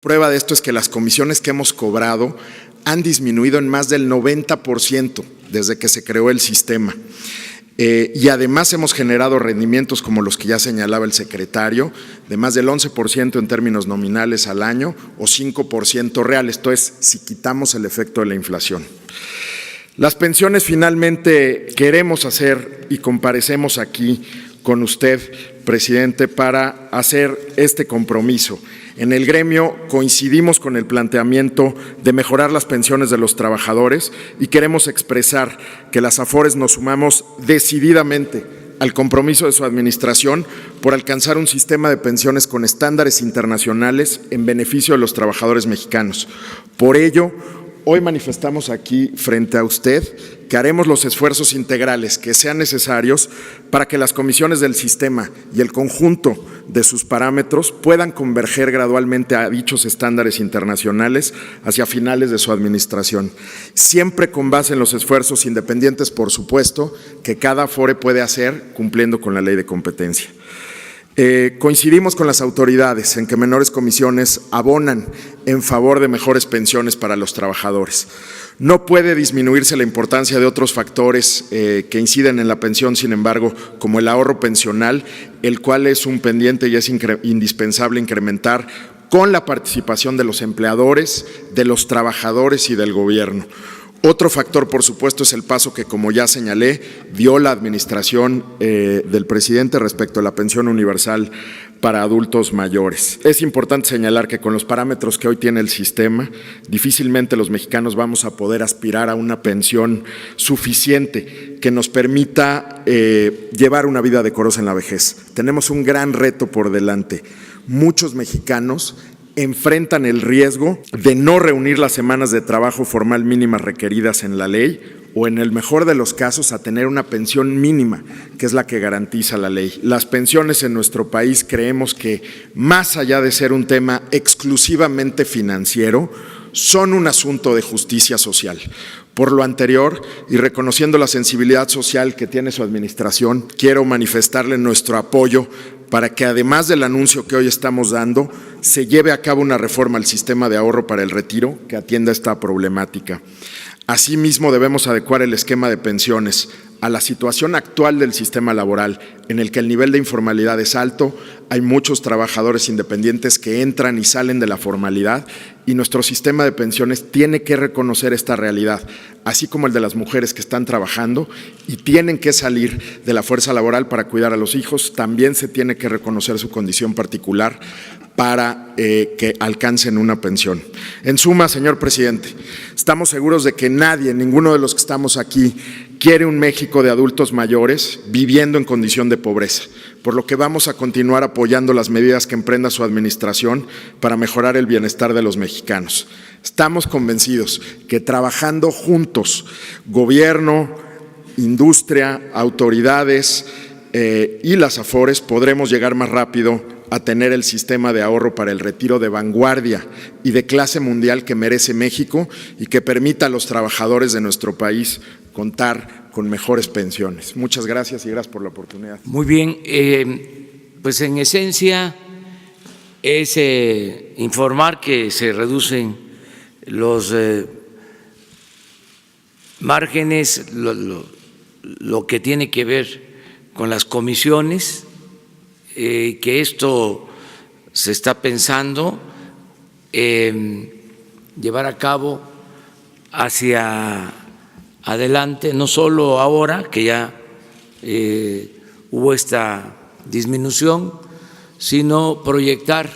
Prueba de esto es que las comisiones que hemos cobrado han disminuido en más del 90% desde que se creó el sistema. Y además hemos generado rendimientos como los que ya señalaba el secretario, de más del 11% en términos nominales al año o 5% real, esto es, si quitamos el efecto de la inflación. Las pensiones finalmente queremos hacer y comparecemos aquí con usted, presidente, para hacer este compromiso. En el gremio coincidimos con el planteamiento de mejorar las pensiones de los trabajadores y queremos expresar que las Afores nos sumamos decididamente al compromiso de su administración por alcanzar un sistema de pensiones con estándares internacionales en beneficio de los trabajadores mexicanos. Por ello, hoy manifestamos aquí frente a usted que haremos los esfuerzos integrales que sean necesarios para que las comisiones del sistema y el conjunto de sus parámetros puedan converger gradualmente a dichos estándares internacionales hacia finales de su administración, siempre con base en los esfuerzos independientes, por supuesto, que cada Afore puede hacer cumpliendo con la ley de competencia. Coincidimos con las autoridades en que menores comisiones abonan en favor de mejores pensiones para los trabajadores. No puede disminuirse la importancia de otros factores que inciden en la pensión, sin embargo, como el ahorro pensional, el cual es un pendiente y es indispensable incrementar con la participación de los empleadores, de los trabajadores y del gobierno. Otro factor, por supuesto, es el paso que, como ya señalé, dio la administración del presidente respecto a la pensión universal para adultos mayores. Es importante señalar que con los parámetros que hoy tiene el sistema, difícilmente los mexicanos vamos a poder aspirar a una pensión suficiente que nos permita llevar una vida decorosa en la vejez. Tenemos un gran reto por delante. Muchos mexicanos enfrentan el riesgo de no reunir las semanas de trabajo formal mínimas requeridas en la ley o, en el mejor de los casos, a tener una pensión mínima, que es la que garantiza la ley. Las pensiones en nuestro país creemos que, más allá de ser un tema exclusivamente financiero, son un asunto de justicia social. Por lo anterior, y reconociendo la sensibilidad social que tiene su administración, quiero manifestarle nuestro apoyo para que, además del anuncio que hoy estamos dando, se lleve a cabo una reforma al sistema de ahorro para el retiro que atienda esta problemática. Asimismo, debemos adecuar el esquema de pensiones a la situación actual del sistema laboral, en el que el nivel de informalidad es alto, hay muchos trabajadores independientes que entran y salen de la formalidad y nuestro sistema de pensiones tiene que reconocer esta realidad, así como el de las mujeres que están trabajando y tienen que salir de la fuerza laboral para cuidar a los hijos, también se tiene que reconocer su condición particular para que alcancen una pensión. En suma, señor presidente, estamos seguros de que nadie, ninguno de los que estamos aquí, quiere un México de adultos mayores viviendo en condición de pobreza, por lo que vamos a continuar apoyando las medidas que emprenda su administración para mejorar el bienestar de los mexicanos. Estamos convencidos que trabajando juntos, gobierno, industria, autoridades y las Afores, podremos llegar más rápido a tener el sistema de ahorro para el retiro de vanguardia y de clase mundial que merece México y que permita a los trabajadores de nuestro país contar con mejores pensiones. Muchas gracias y gracias por la oportunidad. Muy bien, pues en esencia es informar que se reducen los márgenes, lo que tiene que ver con las comisiones, que esto se está pensando llevar a cabo hacia adelante, no solo ahora que ya hubo esta disminución, sino proyectar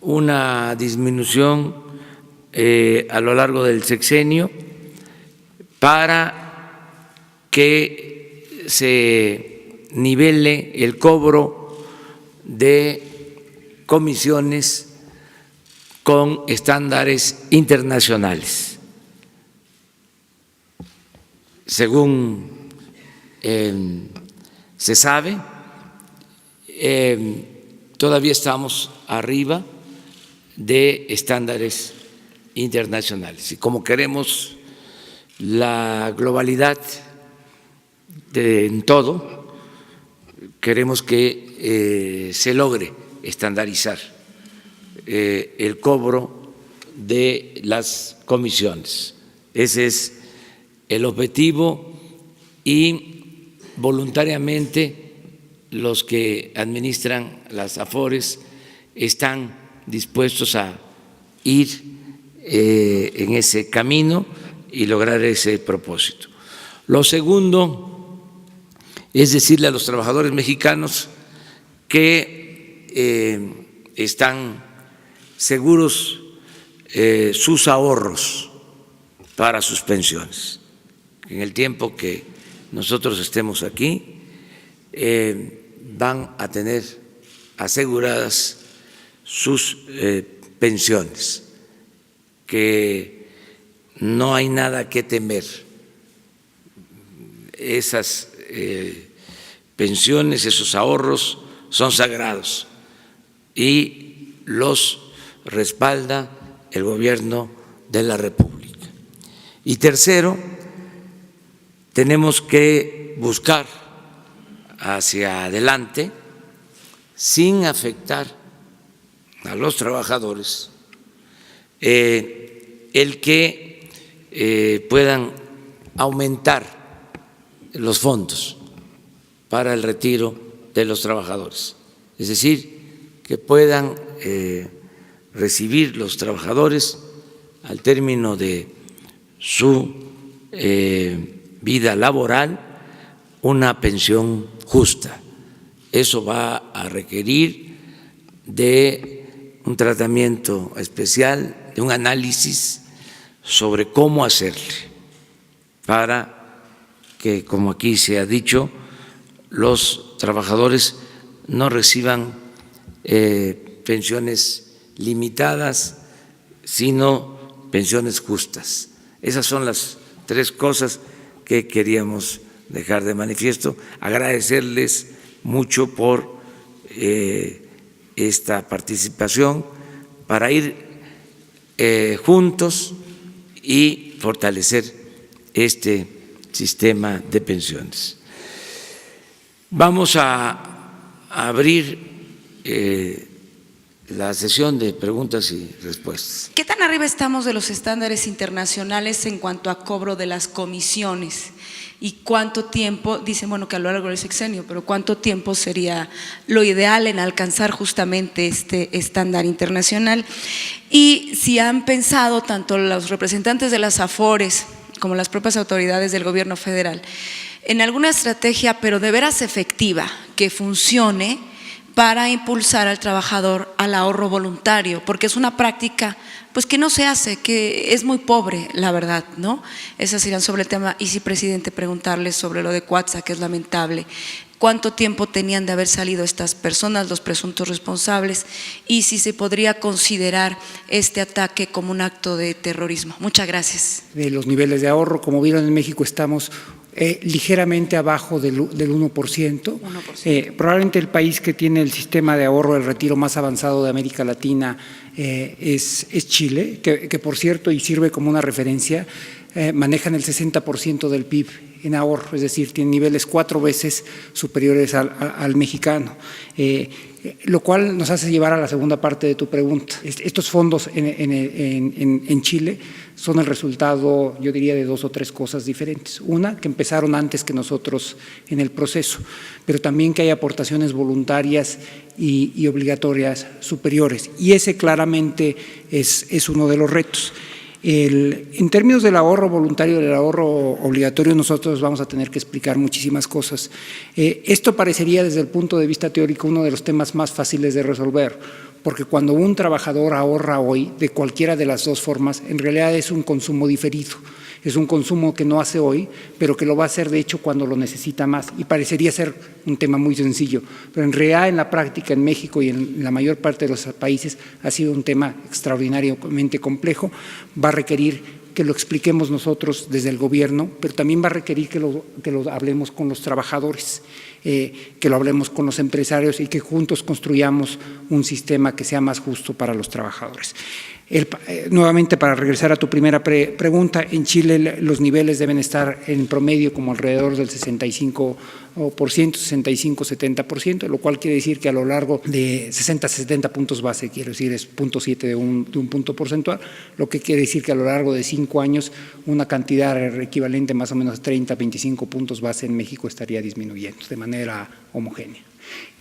una disminución a lo largo del sexenio para que se nivele el cobro de comisiones con estándares internacionales. Según se sabe, todavía estamos arriba de estándares internacionales. Y como queremos la globalidad en todo, queremos que se logre estandarizar el cobro de las comisiones. Ese es el objetivo y voluntariamente los que administran las AFORES están dispuestos a ir en ese camino y lograr ese propósito. Lo segundo es decirle a los trabajadores mexicanos que están seguros sus ahorros para sus pensiones. En el tiempo que nosotros estemos aquí, van a tener aseguradas sus pensiones, que no hay nada que temer. Esas pensiones, esos ahorros son sagrados y los respalda el Gobierno de la República. Y tercero, tenemos que buscar hacia adelante sin afectar a los trabajadores el que puedan aumentar los fondos para el retiro de los trabajadores, es decir, que puedan recibir los trabajadores al término de su vida laboral una pensión justa. Eso va a requerir de un tratamiento especial, de un análisis sobre cómo hacerle para que, como aquí se ha dicho, los trabajadores no reciban pensiones limitadas, sino pensiones justas. Esas son las tres cosas que queríamos dejar de manifiesto. Agradecerles mucho por esta participación para ir juntos y fortalecer este sistema de pensiones. Vamos a abrir la sesión de preguntas y respuestas. ¿Qué tan arriba estamos de los estándares internacionales en cuanto a cobro de las comisiones? ¿Y cuánto tiempo, dicen, bueno, que a lo largo del sexenio, pero cuánto tiempo sería lo ideal en alcanzar justamente este estándar internacional? Y si han pensado tanto los representantes de las AFORES como las propias autoridades del gobierno federal en alguna estrategia, pero de veras efectiva, que funcione para impulsar al trabajador al ahorro voluntario, porque es una práctica pues que no se hace, que es muy pobre, la verdad, ¿no? Esas irán sobre el tema. Y sí, presidente, preguntarle sobre lo de Cuatza, que es lamentable. ¿Cuánto tiempo tenían de haber salido estas personas, los presuntos responsables? Y si se podría considerar este ataque como un acto de terrorismo. Muchas gracias. De los niveles de ahorro, como vieron, en México estamos ligeramente abajo del 1%. Probablemente el país que tiene el sistema de ahorro del retiro más avanzado de América Latina es Chile, que por cierto, y sirve como una referencia, manejan el 60% del PIB en ahorro, es decir, tienen niveles 4 veces superiores al mexicano. Lo cual nos hace llevar a la segunda parte de tu pregunta. Estos fondos en Chile son el resultado, yo diría, de 2 o 3 cosas diferentes. Una, que empezaron antes que nosotros en el proceso, pero también que hay aportaciones voluntarias y obligatorias superiores. Y ese claramente es uno de los retos. En términos del ahorro voluntario y del ahorro obligatorio, nosotros vamos a tener que explicar muchísimas cosas. Esto parecería desde el punto de vista teórico uno de los temas más fáciles de resolver, porque cuando un trabajador ahorra hoy, de cualquiera de las dos formas, en realidad es un consumo diferido. Es un consumo que no hace hoy, pero que lo va a hacer de hecho cuando lo necesita más. Y parecería ser un tema muy sencillo, pero en realidad en la práctica en México y en la mayor parte de los países ha sido un tema extraordinariamente complejo. Va a requerir que lo expliquemos nosotros desde el gobierno, pero también va a requerir que lo hablemos con los trabajadores. que lo hablemos con los empresarios y que juntos construyamos un sistema que sea más justo para los trabajadores. Nuevamente, para regresar a tu primera pregunta, en Chile los niveles deben estar en promedio como alrededor del 65%, 65-70%, lo cual quiere decir que a lo largo de 60-70 puntos base, quiero decir, es 0.7 de un punto porcentual, lo que quiere decir que a lo largo de 5 años una cantidad equivalente más o menos a 30-25 puntos base en México estaría disminuyendo de manera homogénea.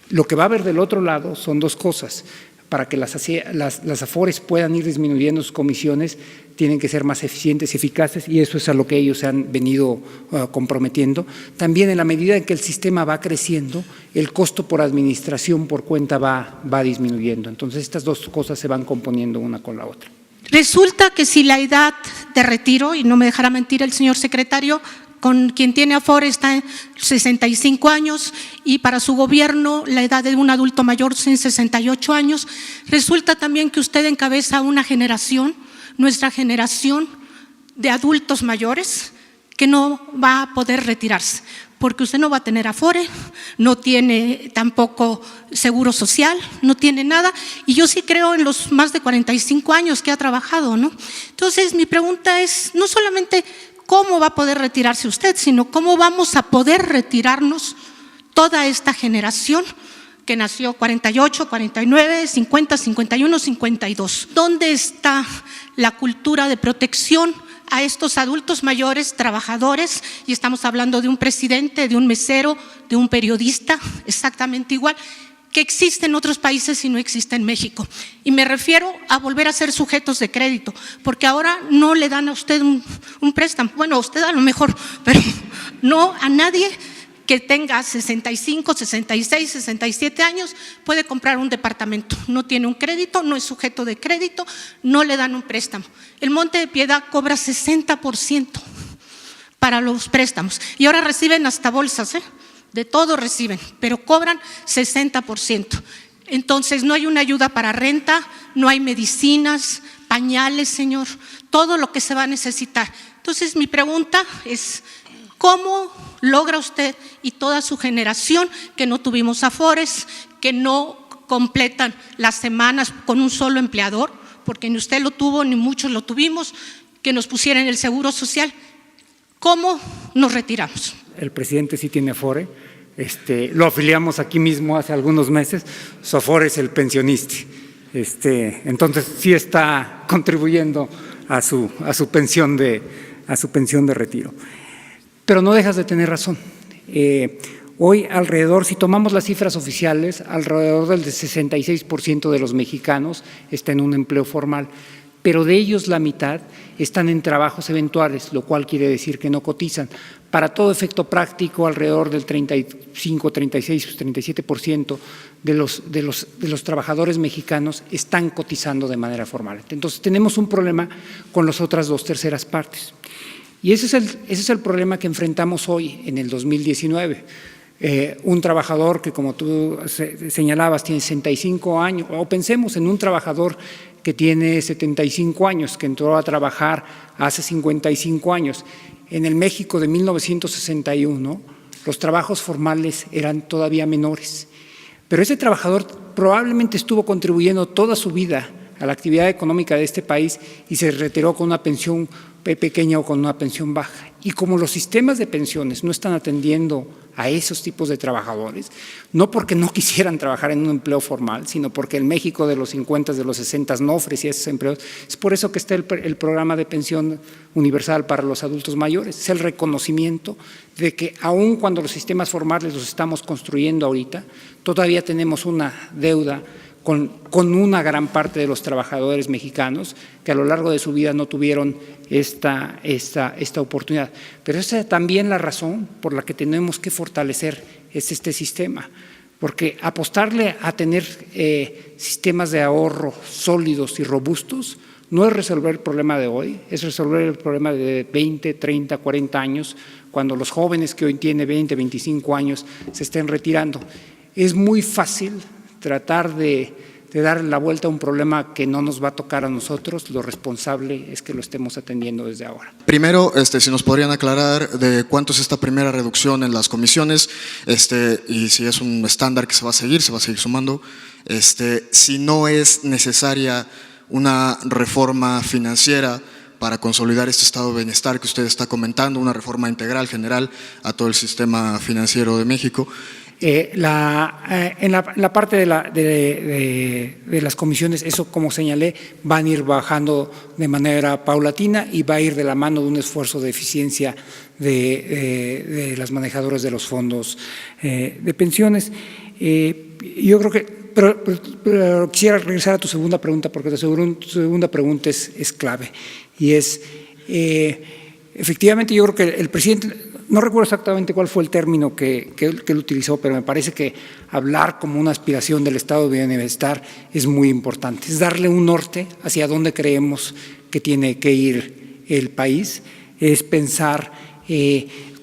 Lo que va a haber del otro lado son dos cosas. Para que las AFORES puedan ir disminuyendo sus comisiones, tienen que ser más eficientes y eficaces, y eso es a lo que ellos se han venido comprometiendo. También, en la medida en que el sistema va creciendo, el costo por administración por cuenta va disminuyendo. Entonces, estas dos cosas se van componiendo una con la otra. Resulta que si la edad de retiro, y no me dejará mentir el señor secretario, con quien tiene Afore está en 65 años y para su gobierno la edad de un adulto mayor es en 68 años. Resulta también que usted encabeza una generación, nuestra generación de adultos mayores, que no va a poder retirarse, porque usted no va a tener Afore, no tiene tampoco seguro social, no tiene nada, y yo sí creo en los más de 45 años que ha trabajado, ¿no? Entonces, mi pregunta es, no solamente cómo va a poder retirarse usted, sino cómo vamos a poder retirarnos toda esta generación que nació 48, 49, 50, 51, 52. ¿Dónde está la cultura de protección a estos adultos mayores, trabajadores? Y estamos hablando de un presidente, de un mesero, de un periodista, exactamente igual, que existe en otros países y no existe en México. Y me refiero a volver a ser sujetos de crédito, porque ahora no le dan a usted un préstamo, bueno, a usted a lo mejor, pero no a nadie que tenga 65, 66, 67 años puede comprar un departamento, no tiene un crédito, no es sujeto de crédito, no le dan un préstamo. El Monte de Piedad cobra 60% para los préstamos y ahora reciben hasta bolsas, de todo reciben, pero cobran 60%. Entonces no hay una ayuda para renta, no hay medicinas, pañales, señor, todo lo que se va a necesitar. Entonces mi pregunta es, ¿cómo logra usted y toda su generación que no tuvimos Afores, que no completan las semanas con un solo empleador, porque ni usted lo tuvo ni muchos lo tuvimos, que nos pusieran el seguro social? ¿Cómo nos retiramos? El presidente sí tiene Afore, lo afiliamos aquí mismo hace algunos meses, su Afore es el pensionista, entonces sí está contribuyendo a su pensión de retiro. Pero no dejas de tener razón. Hoy alrededor, si tomamos las cifras oficiales, alrededor del 66% de los mexicanos está en un empleo formal, pero de ellos la mitad están en trabajos eventuales, lo cual quiere decir que no cotizan. Para todo efecto práctico, alrededor del 35, 36, 37% de los trabajadores mexicanos están cotizando de manera formal. Entonces tenemos un problema con las otras 2/3 partes. Y ese es el problema que enfrentamos hoy en el 2019. Un trabajador que, como tú señalabas, tiene 65 años, o pensemos en un trabajador que tiene 75 años, que entró a trabajar hace 55 años. En el México de 1961, los trabajos formales eran todavía menores, pero ese trabajador probablemente estuvo contribuyendo toda su vida a la actividad económica de este país y se retiró con una pensión pequeña o con una pensión baja. Y como los sistemas de pensiones no están atendiendo a esos tipos de trabajadores, no porque no quisieran trabajar en un empleo formal, sino porque el México de los 50, de los 60 no ofrecía esos empleos, es por eso que está el programa de pensión universal para los adultos mayores. Es el reconocimiento de que aun cuando los sistemas formales los estamos construyendo ahorita, todavía tenemos una deuda con una gran parte de los trabajadores mexicanos que a lo largo de su vida no tuvieron esta oportunidad. Pero esa es también la razón por la que tenemos que fortalecer este sistema, porque apostarle a tener sistemas de ahorro sólidos y robustos no es resolver el problema de hoy, es resolver el problema de 20, 30, 40 años, cuando los jóvenes que hoy tienen 20, 25 años se estén retirando. Es muy fácil tratar de dar la vuelta a un problema que no nos va a tocar a nosotros. Lo responsable es que lo estemos atendiendo desde ahora. Primero, si nos podrían aclarar de cuánto es esta primera reducción en las comisiones, y si es un estándar que se va a seguir sumando, si no es necesaria una reforma financiera para consolidar este estado de bienestar que usted está comentando, una reforma integral, general, a todo el sistema financiero de México. En la parte de las comisiones, eso, como señalé, van a ir bajando de manera paulatina y va a ir de la mano de un esfuerzo de eficiencia de las manejadoras de los fondos de pensiones. Yo creo que, pero quisiera regresar a tu segunda pregunta, porque tu segunda pregunta es clave, y es, efectivamente, yo creo que el presidente, no recuerdo exactamente cuál fue el término que él utilizó, pero me parece que hablar como una aspiración del estado de bienestar es muy importante, es darle un norte hacia dónde creemos que tiene que ir el país, es pensar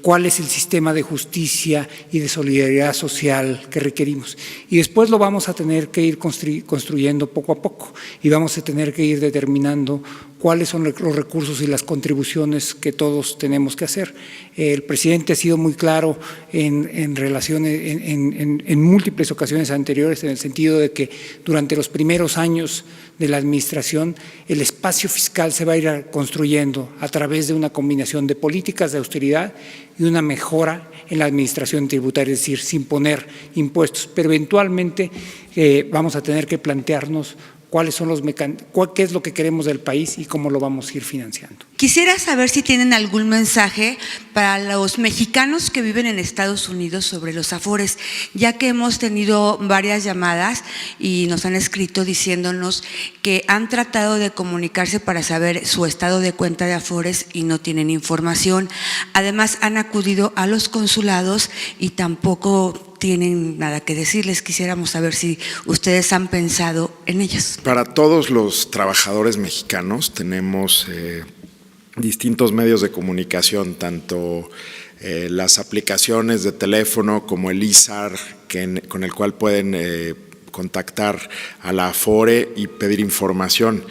cuál es el sistema de justicia y de solidaridad social que requerimos. Y después lo vamos a tener que ir construyendo poco a poco y vamos a tener que ir determinando cuáles son los recursos y las contribuciones que todos tenemos que hacer. El presidente ha sido muy claro en múltiples ocasiones anteriores, en el sentido de que durante los primeros años de la administración el espacio fiscal se va a ir construyendo a través de una combinación de políticas de austeridad y una mejora en la administración tributaria, es decir, sin poner impuestos, pero eventualmente vamos a tener que plantearnos cuáles son qué es lo que queremos del país y cómo lo vamos a ir financiando. Quisiera saber si tienen algún mensaje para los mexicanos que viven en Estados Unidos sobre los Afores, ya que hemos tenido varias llamadas y nos han escrito diciéndonos que han tratado de comunicarse para saber su estado de cuenta de Afores y no tienen información. Además, han acudido a los consulados y tampoco tienen nada que decirles. Quisiéramos saber si ustedes han pensado en ellos. Para todos los trabajadores mexicanos tenemos distintos medios de comunicación, tanto las aplicaciones de teléfono como el ISAR, con el cual pueden contactar a la Afore y pedir información.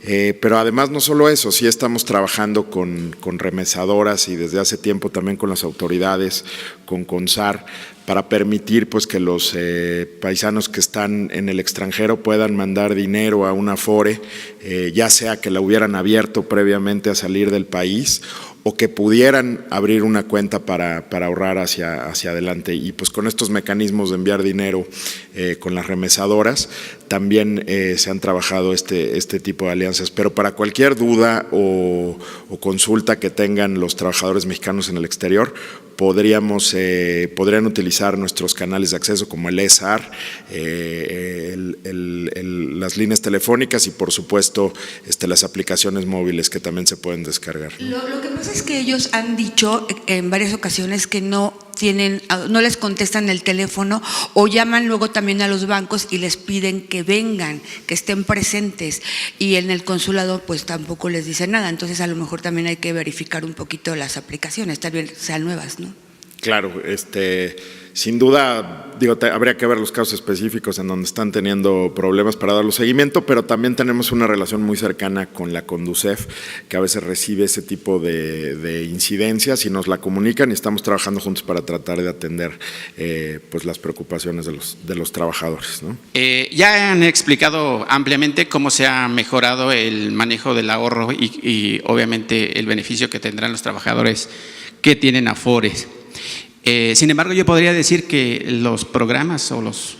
Pero además no solo eso, sí estamos trabajando con remesadoras y desde hace tiempo también con las autoridades, con CONSAR, para permitir pues que los paisanos que están en el extranjero puedan mandar dinero a una Afore, ya sea que la hubieran abierto previamente a salir del país o que pudieran abrir una cuenta para ahorrar hacia adelante. Y pues con estos mecanismos de enviar dinero con las remesadoras también se han trabajado este tipo de alianzas. Pero para cualquier duda o consulta que tengan los trabajadores mexicanos en el exterior, podrían utilizar nuestros canales de acceso como el ESAR, las líneas telefónicas y por supuesto las aplicaciones móviles que también se pueden descargar. Lo que pasa es que ellos han dicho en varias ocasiones que no les contestan el teléfono o llaman luego también a los bancos y les piden que vengan, que estén presentes, y en el consulado pues tampoco les dicen nada. Entonces a lo mejor también hay que verificar un poquito las aplicaciones, tal vez sean nuevas, ¿no? Claro, sin duda, habría que ver los casos específicos en donde están teniendo problemas para darle seguimiento, pero también tenemos una relación muy cercana con la Conducef, que a veces recibe ese tipo de incidencias y nos la comunican, y estamos trabajando juntos para tratar de atender pues las preocupaciones de los trabajadores, ¿no? Ya han explicado ampliamente cómo se ha mejorado el manejo del ahorro y obviamente el beneficio que tendrán los trabajadores que tienen Afores. Sin embargo, yo podría decir que los programas o los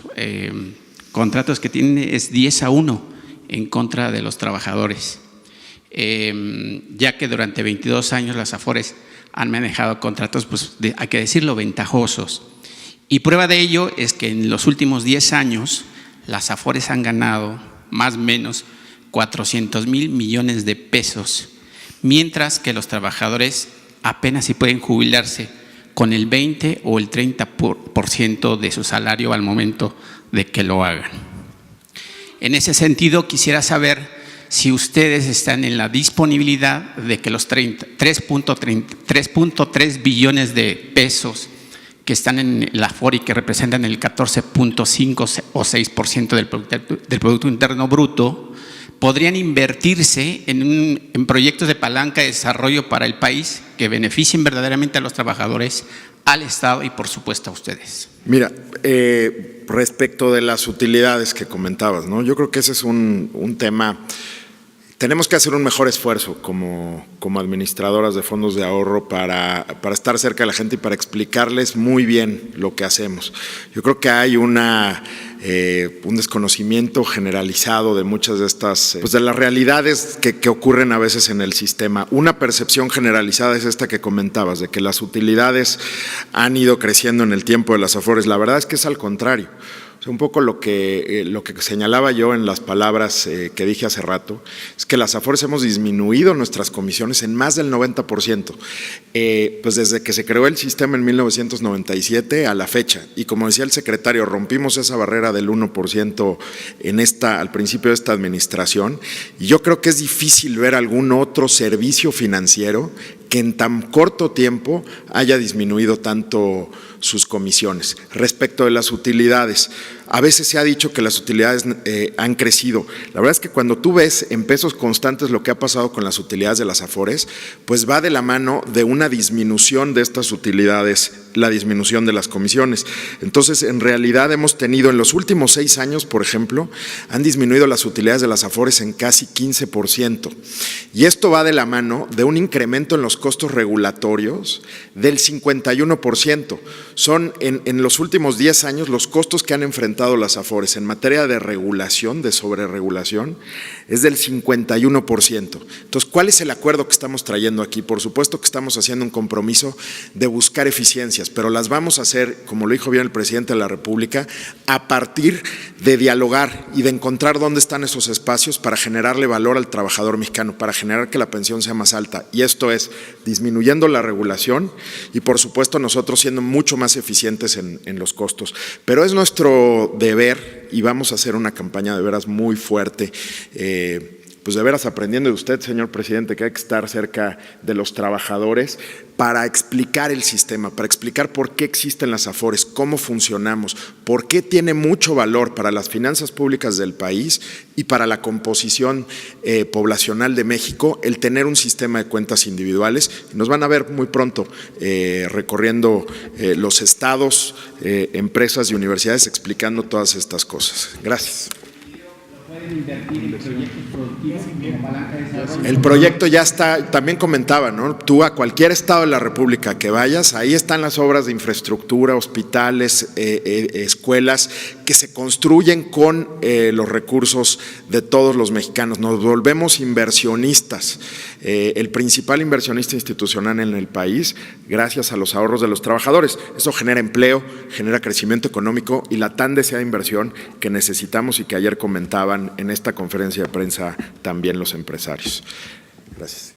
contratos que tienen es 10-1 en contra de los trabajadores, ya que durante 22 años las Afores han manejado contratos, pues hay que decirlo, ventajosos. Y prueba de ello es que en los últimos 10 años las Afores han ganado más o menos 400,000 millones de pesos, mientras que los trabajadores apenas si pueden jubilarse con el 20 o el 30% de su salario al momento de que lo hagan. En ese sentido, quisiera saber si ustedes están en la disponibilidad de que los 3.3 billones de pesos que están en la Afore y que representan el 14.5 o 6% del Producto Interno Bruto, podrían invertirse en proyectos de palanca de desarrollo para el país que beneficien verdaderamente a los trabajadores, al Estado y por supuesto a ustedes. Mira, respecto de las utilidades que comentabas, ¿no? Yo creo que ese es un tema. Tenemos que hacer un mejor esfuerzo como administradoras de fondos de ahorro para estar cerca de la gente y para explicarles muy bien lo que hacemos. Yo creo que hay un desconocimiento generalizado de muchas de estas, pues de las realidades que ocurren a veces en el sistema. Una percepción generalizada es esta que comentabas, de que las utilidades han ido creciendo en el tiempo de las Afores. La verdad es que es al contrario. O sea, un poco lo que señalaba yo en las palabras que dije hace rato, es que las Afores hemos disminuido nuestras comisiones en más del 90%, pues desde que se creó el sistema en 1997 a la fecha. Y como decía el secretario, rompimos esa barrera del 1% al principio de esta administración, y yo creo que es difícil ver algún otro servicio financiero que en tan corto tiempo haya disminuido tanto sus comisiones. Respecto de las utilidades, a veces se ha dicho que las utilidades han crecido. La verdad es que cuando tú ves en pesos constantes lo que ha pasado con las utilidades de las Afores, pues va de la mano de una disminución de estas utilidades, la disminución de las comisiones. Entonces, en realidad hemos tenido en los últimos 6 años, por ejemplo, han disminuido las utilidades de las Afores en casi 15%. Y esto va de la mano de un incremento en los costos regulatorios del 51%. Son en los últimos 10 años los costos que han enfrentado las Afores en materia de regulación, de sobreregulación, es del 51%. Entonces, ¿cuál es el acuerdo que estamos trayendo aquí? Por supuesto que estamos haciendo un compromiso de buscar eficiencias, pero las vamos a hacer, como lo dijo bien el presidente de la República, a partir de dialogar y de encontrar dónde están esos espacios para generarle valor al trabajador mexicano, para generar que la pensión sea más alta. Y esto es disminuyendo la regulación y, por supuesto, nosotros siendo mucho más eficientes en los costos. Pero es nuestro deber, y vamos a hacer una campaña de veras muy fuerte, pues de veras aprendiendo de usted, señor presidente, que hay que estar cerca de los trabajadores para explicar el sistema, para explicar por qué existen las Afores, cómo funcionamos, por qué tiene mucho valor para las finanzas públicas del país y para la composición poblacional de México el tener un sistema de cuentas individuales. Nos van a ver muy pronto recorriendo los estados, empresas y universidades explicando todas estas cosas. Gracias. El proyecto ya está, también comentaba, ¿no? Tú a cualquier estado de la República que vayas, ahí están las obras de infraestructura, hospitales, escuelas que se construyen con los recursos de todos los mexicanos. Nos volvemos inversionistas, el principal inversionista institucional en el país, gracias a los ahorros de los trabajadores. Eso genera empleo, genera crecimiento económico y la tan deseada inversión que necesitamos y que ayer comentaban en esta conferencia de prensa también los empresarios. Gracias.